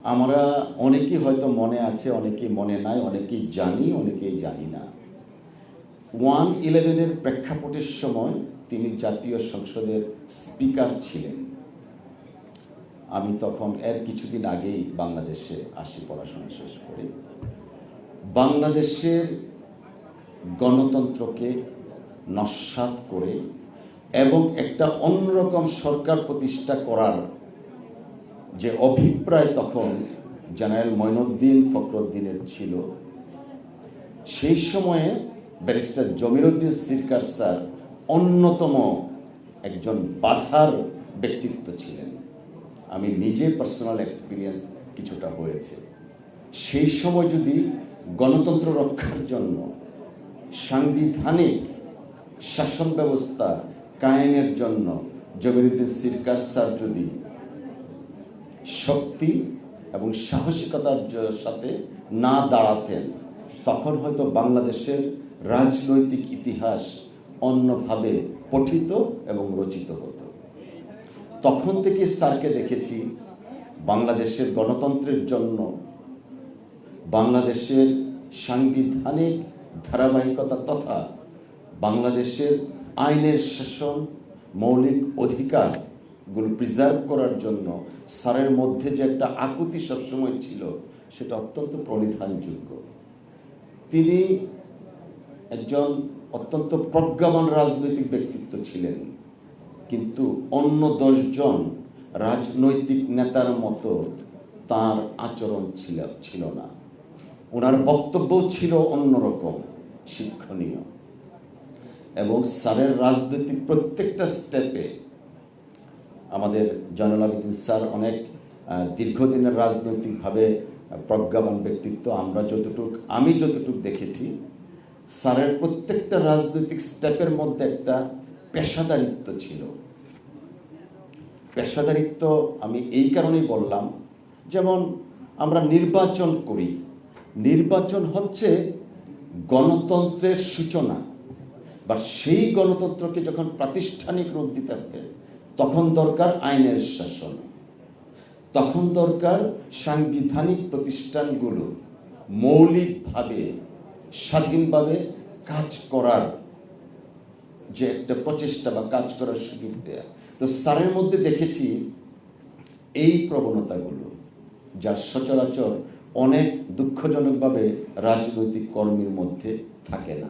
আমরা অনেকেই হয়তো মনে আছে, অনেকেই মনে নাই, অনেকেই জানি, অনেকেই জানি না। 1/11-এর প্রেক্ষাপটের সময় তিনি জাতীয় সংসদের স্পিকার ছিলেন। আমি তখন এর কিছুদিন আগেই বাংলাদেশে আসি পড়াশোনা শেষ করে। বাংলাদেশের গণতন্ত্রকে নস্যাৎ করে এবং একটা অন্যরকম সরকার প্রতিষ্ঠা করার যে অভিপ্রায় তখন জেনারেল মঈনুদ্দিন ফখরুদ্দিনের ছিল, সেই সময়ে ব্যারিস্টার জমিরুদ্দিন সিরকার স্যার অন্যতম একজন বাধার ব্যক্তিত্ব ছিলেন। আমি নিজে পার্সোনাল এক্সপিরিয়েন্স কিছুটা হয়েছে। সেই সময় যদি গণতন্ত্র রক্ষার জন্য সাংবিধানিক শাসন ব্যবস্থা কায়েমের জন্য জমিরুদ্দিন সিরকার স্যার যদি শক্তি এবং সাহসিকতার সাথে না দাঁড়াতেন, তখন হয়তো বাংলাদেশের রাজনৈতিক ইতিহাস অন্যভাবে পঠিত এবং রচিত হতো। তখন থেকে স্যারকে দেখেছি বাংলাদেশের গণতন্ত্রের জন্য, বাংলাদেশের সাংবিধানিক ধারাবাহিকতা তথা বাংলাদেশের আইনের শাসন, মৌলিক অধিকারগুলো প্রিজার্ভ করার জন্য স্যারের মধ্যে যে একটা আকুতি সবসময় ছিল, সেটা অত্যন্ত প্রণিধানযোগ্য। তিনি একজন অত্যন্ত প্রজ্ঞাবান রাজনৈতিক ব্যক্তিত্ব ছিলেন, কিন্তু অন্য 10 জন রাজনৈতিক নেতার মতো তার আচরণ ছিল না। ওনার বক্তব্য ছিল অন্যরকম, শিক্ষণীয়। এবং স্যারের রাজনৈতিক প্রত্যেকটা স্টেপে আমাদের জয়নুল আবেদিন স্যার অনেক দীর্ঘদিনের রাজনৈতিকভাবে প্রজ্ঞাবান ব্যক্তিত্ব। আমি যতটুকু দেখেছি, স্যারের প্রত্যেকটা রাজনৈতিক স্টেপের মধ্যে একটা পেশাদারিত্ব ছিল। পেশাদারিত্ব আমি এই কারণেই বললাম, যেমন আমরা নির্বাচন করি, নির্বাচন হচ্ছে গণতন্ত্রের সূচনা, বা সেই গণতন্ত্রকে যখন প্রাতিষ্ঠানিক রূপ দিতে হবে, তখন দরকার আইনের শাসন, তখন দরকার সাংবিধানিক প্রতিষ্ঠানগুলো মৌলিকভাবে স্বাধীনভাবে কাজ করার যে একটা প্রচেষ্টা বা কাজ করার সুযোগ দেয়া। তো স্যারের মধ্যে দেখেছি এই প্রবণতাগুলো, যা সচরাচর অনেক দুঃখজনকভাবে রাজনৈতিক কর্মীর মধ্যে থাকে না।